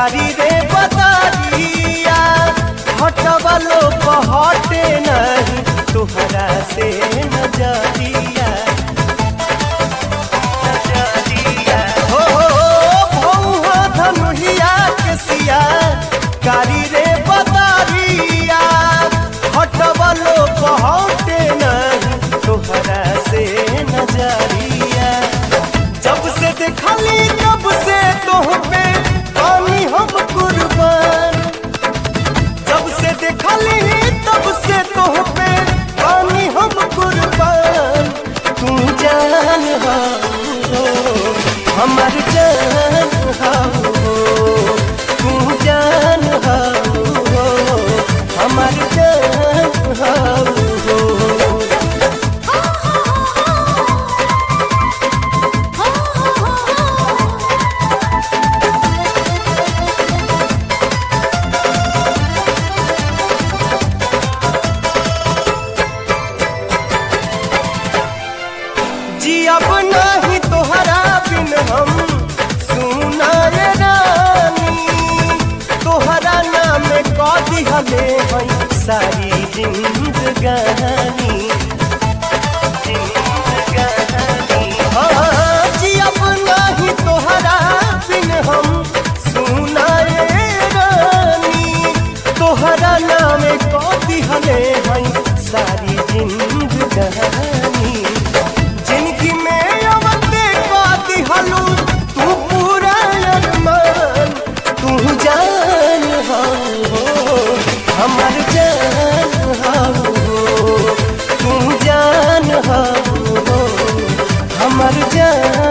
कारी रे बदरिया हटवा लो हटे नहीं तुहरा से नजरिया हो भौहा धनुहिया के सिया कारी रे बदरिया हटवा लो हटे नहीं तुहरा से नजरिया जब से देखली तब से तोह पे पानी हम कुर्बान जब से देखली तब से तोह पे पानी हम कुर्बान तू जान हो हमार जान हो तू जान हो हमार जान हो जी अब नहीं तोहरा बिन हम सुनाए रानी तोहरा नाम कह दिहले हई सारी जिंदगानी हाँ जी अब नहीं तोहरा बिन हम सुनाए रानी तोहरा नाम कह दिहले हई सारी जिंदगानी जिंदगी में अवते पाती हलू तू पूरा अरमान तू जान हो हमार जान हो तू जान हो हमार जान